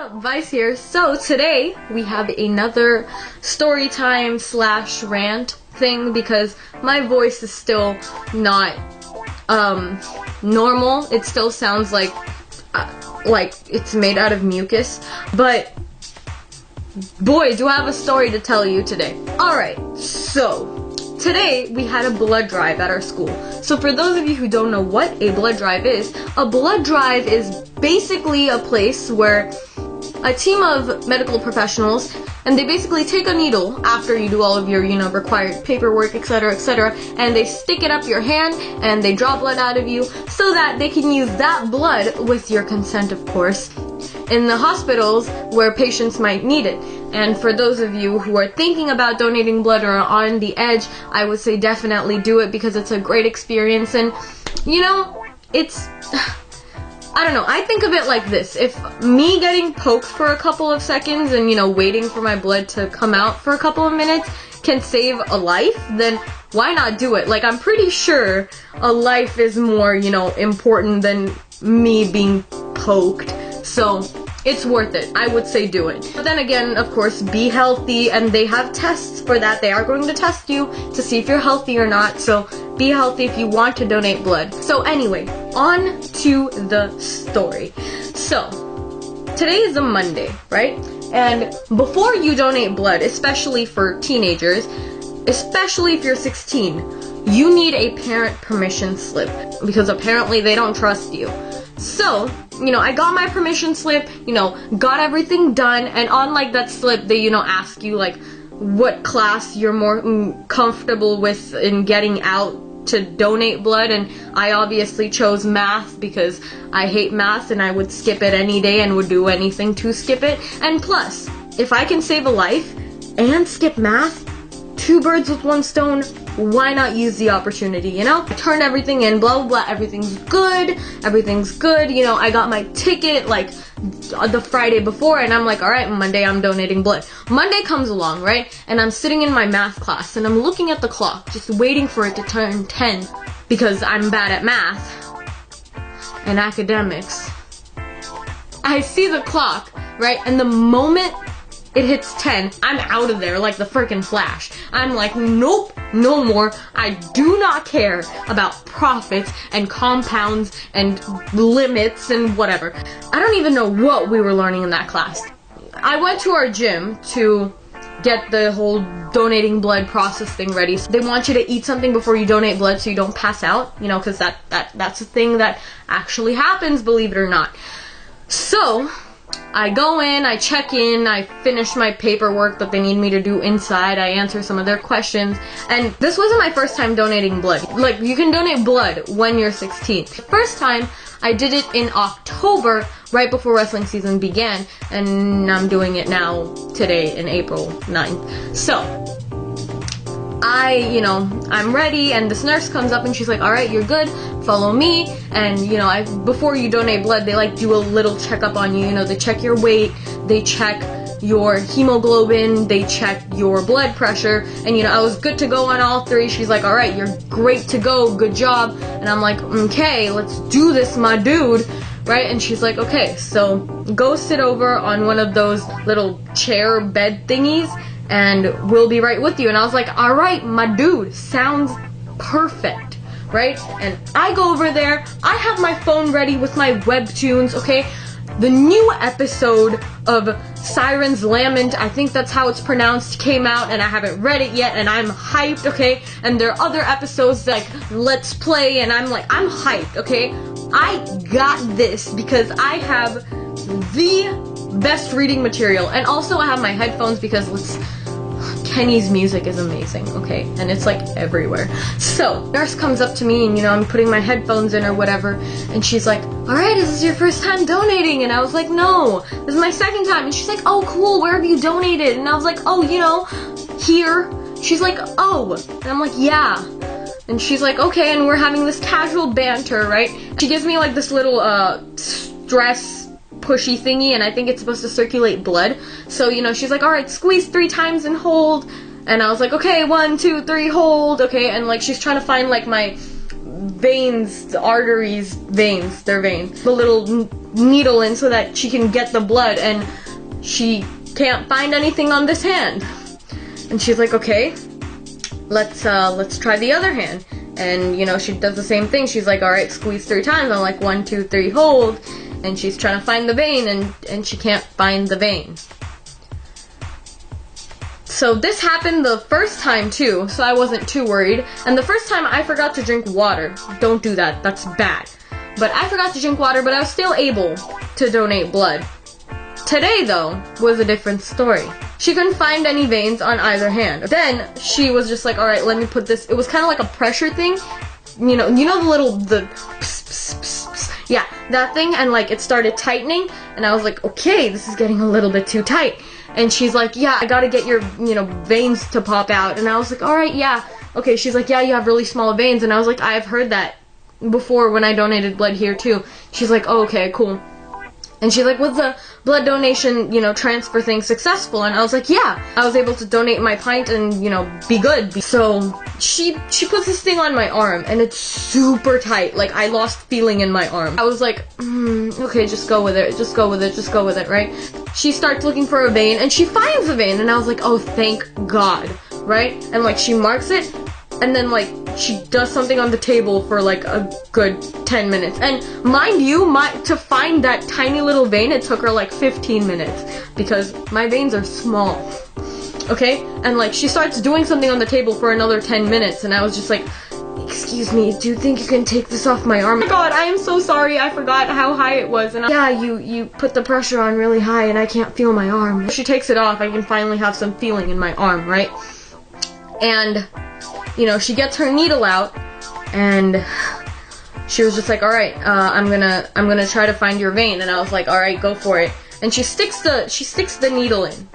up? Vice here. So today we have another story time slash rant thing because my voice is still not normal. It still sounds like it's made out of mucus, but boy, do I have a story to tell you today. Alright, so today we had a blood drive at our school. So for those of you who don't know what a blood drive is basically a place where a team of medical professionals, and they basically take a needle after you do all of your, required paperwork, etc., etc., and they stick it up your hand and they draw blood out of you so that they can use that blood, with your consent of course, in the hospitals where patients might need it. And for those of you who are thinking about donating blood or are on the edge, I would say definitely do it because it's a great experience. And it's, I don't know, I think of it like this: if me getting poked for a couple of seconds and waiting for my blood to come out for a couple of minutes can save a life, then why not do it? Like, I'm pretty sure a life is more important than me being poked. So it's worth it. I would say do it. But then again, of course, be healthy, and they have tests for that. They are going to test you to see if you're healthy or not, so be healthy if you want to donate blood. So anyway, on to the story. So, today is a Monday, right? And before you donate blood, especially for teenagers, especially if you're 16, you need a parent permission slip, because apparently they don't trust you. So, I got my permission slip, got everything done, and on that slip, they, ask you what class you're more comfortable with in getting out to donate blood, and I obviously chose math because I hate math and I would skip it any day and would do anything to skip it. And plus, if I can save a life and skip math, two birds with one stone, why not use the opportunity, I turned everything in, blah, blah, blah, everything's good, I got my ticket, the Friday before, and I'm like, alright, Monday I'm donating blood. Monday comes along, right, and I'm sitting in my math class, and I'm looking at the clock, just waiting for it to turn 10, because I'm bad at math and academics. I see the clock, right, and the moment it hits 10, I'm out of there like the freaking Flash. I'm like, nope, no more. I do not care about profits and compounds and limits and whatever. I don't even know what we were learning in that class. I went to our gym to get the whole donating blood process thing ready. So they want you to eat something before you donate blood so you don't pass out, because that's a thing that actually happens, believe it or not. So I go in, I check in, I finish my paperwork that they need me to do inside, I answer some of their questions, and this wasn't my first time donating blood. You can donate blood when you're 16. The first time, I did it in October, right before wrestling season began, and I'm doing it now, today, in April 9th. So, I'm ready, and this nurse comes up and she's like, alright, you're good, follow me, and before you donate blood, they do a little checkup on you, they check your weight, they check your hemoglobin, they check your blood pressure, and I was good to go on all three. She's like, alright, you're great to go, good job, and I'm like, okay, let's do this, my dude, right? And she's like, okay, so go sit over on one of those little chair bed thingies, and we'll be right with you. And I was like, alright, my dude, sounds perfect, right? And I go over there, I have my phone ready with my webtoons, okay? The new episode of Siren's Lament, I think that's how it's pronounced, came out, and I haven't read it yet, and I'm hyped, okay? And there are other episodes like Let's Play, and I'm hyped, okay? I got this because I have the best reading material, and also I have my headphones because Kenny's music is amazing, okay? And it's everywhere. So, nurse comes up to me and I'm putting my headphones in or whatever, and she's like, alright, is this your first time donating? And I was like, no, this is my second time. And she's like, oh cool, where have you donated? And I was like, oh, here. She's like, oh. And I'm like, yeah. And she's like, okay, and we're having this casual banter, right? She gives me this little stress pushy thingy, and I think it's supposed to circulate blood. So, she's like, alright, squeeze 3 times and hold. And I was like, okay, 1, 2, 3, hold, okay. And she's trying to find my veins, the arteries, veins, they're veins. The little needle in so that she can get the blood, and she can't find anything on this hand. And she's like, okay, let's try the other hand. And, you know, she does the same thing. She's like, alright, squeeze 3 times. I'm like, 1, 2, 3, hold. And she's trying to find the vein, and she can't find the vein. So this happened the first time too, so I wasn't too worried. And the first time I forgot to drink water. Don't do that, that's bad. But I forgot to drink water, but I was still able to donate blood. Today, though, was a different story. She couldn't find any veins on either hand. Then she was just like, alright, let me put this. It was kind of like a pressure thing. You know the little, yeah, that thing. And like it started tightening. And I was like, okay, this is getting a little bit too tight. And she's like, yeah, I gotta get your, veins to pop out. And I was like, alright, yeah. Okay, she's like, yeah, you have really small veins. And I was like, I've heard that before when I donated blood here too. She's like, oh, okay, cool. And she's like, was the blood donation, transfer thing successful? And I was like, yeah. I was able to donate my pint and, be good. So she puts this thing on my arm, and it's super tight. Like, I lost feeling in my arm. I was like, okay, just go with it. Just go with it. Just go with it, right? She starts looking for a vein, and she finds a vein. And I was like, oh, thank God, right? And, like, she marks it. And then, like, she does something on the table for, like, a good 10 minutes. And mind you, to find that tiny little vein, it took her, like, 15 minutes. Because my veins are small. Okay? And, like, she starts doing something on the table for another 10 minutes. And I was just like, excuse me, do you think you can take this off my arm? Oh my God, I am so sorry. I forgot how high it was. And yeah, you put the pressure on really high, and I can't feel my arm. If she takes it off, I can finally have some feeling in my arm, right? And she gets her needle out, and she was just like, alright, I'm gonna try to find your vein. And I was like, alright, go for it. And she sticks the needle in,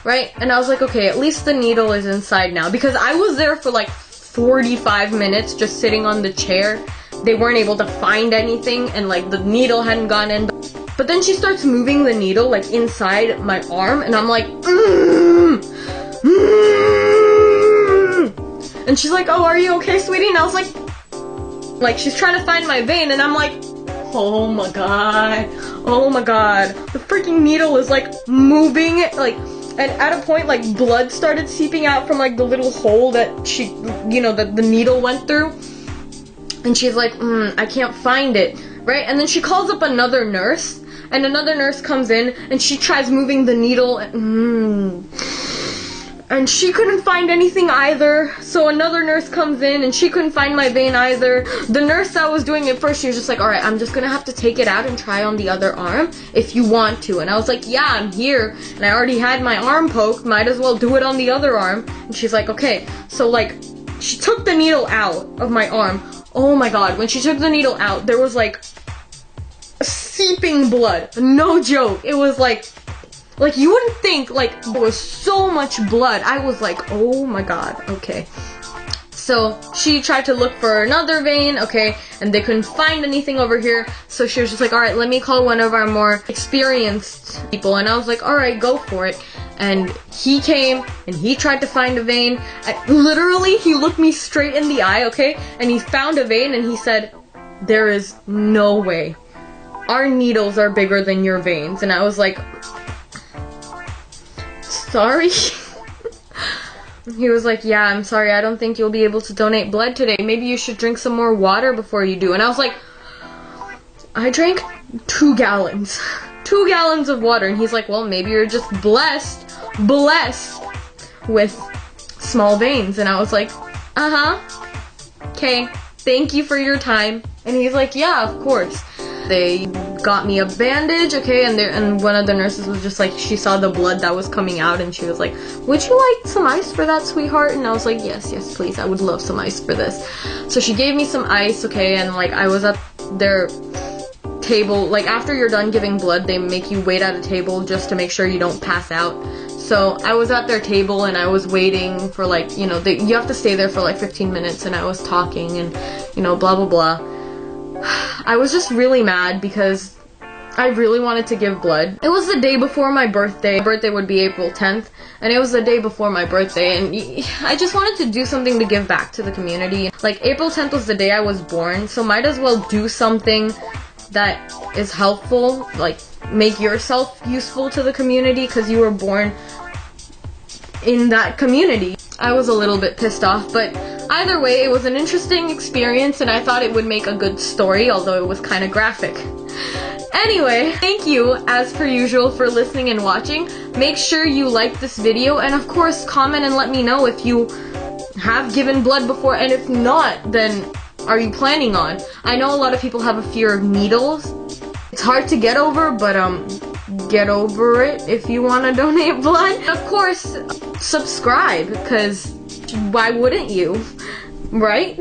right? And I was like, okay, at least the needle is inside now, because I was there for like 45 minutes just sitting on the chair. They weren't able to find anything, and like the needle hadn't gone in. But then she starts moving the needle like inside my arm, and I'm like, And she's like, oh, are you okay, sweetie? And I was like, she's trying to find my vein, and I'm like, oh my God, the freaking needle is like moving, like, and at a point, like, blood started seeping out from like the little hole that that the needle went through. And she's like, I can't find it, right? And then she calls up another nurse, and another nurse comes in, and she tries moving the needle, and she couldn't find anything either. So another nurse comes in, and she couldn't find my vein either. The nurse that was doing it first, she was just like, alright, I'm just gonna have to take it out and try on the other arm if you want to. And I was like, yeah, I'm here, and I already had my arm poked, might as well do it on the other arm. And she's like, okay. So like, she took the needle out of my arm. Oh my God, when she took the needle out, there was like seeping blood. No joke. It was like you wouldn't think, like, there was so much blood. I was like, oh my God, okay. So she tried to look for another vein, okay, and they couldn't find anything over here. So she was just like, alright, let me call one of our more experienced people. And I was like, alright, go for it. And he came, and he tried to find a vein. Literally, he looked me straight in the eye, okay, and he found a vein, and he said, there is no way. Our needles are bigger than your veins. And I was like, sorry? He was like, yeah, I'm sorry, I don't think you'll be able to donate blood today. Maybe you should drink some more water before you do. And I was like, I drank 2 gallons. 2 gallons of water. And he's like, well, maybe you're just blessed with small veins. And I was like, okay, thank you for your time. And he's like, yeah, of course. They got me a bandage, okay, and one of the nurses was just like, she saw the blood that was coming out, and she was like, would you like some ice for that, sweetheart? And I was like, yes, please, I would love some ice for this. So she gave me some ice, okay, and like, I was at their table. Like, after you're done giving blood, they make you wait at a table just to make sure you don't pass out. So I was at their table, and I was waiting for, like, you have to stay there for like 15 minutes, and I was talking, and blah blah blah. I was just really mad because I really wanted to give blood. It was the day before my birthday. My birthday would be April 10th, and it was the day before my birthday, and I just wanted to do something to give back to the community. Like, April 10th was the day I was born, so might as well do something that is helpful, like make yourself useful to the community because you were born in that community. I was a little bit pissed off, but either way, it was an interesting experience and I thought it would make a good story, although it was kind of graphic. Anyway, thank you as per usual for listening and watching. Make sure you like this video and of course comment and let me know if you have given blood before, and if not, then are you planning on? I know a lot of people have a fear of needles. It's hard to get over, but get over it if you want to donate blood. Of course, subscribe, because why wouldn't you, right?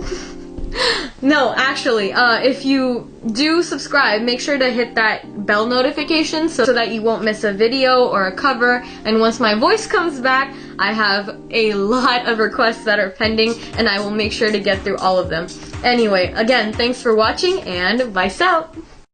No, actually, if you do subscribe, make sure to hit that bell notification so that you won't miss a video or a cover. And once my voice comes back, I have a lot of requests that are pending, and I will make sure to get through all of them. Anyway, again, thanks for watching, and vice out!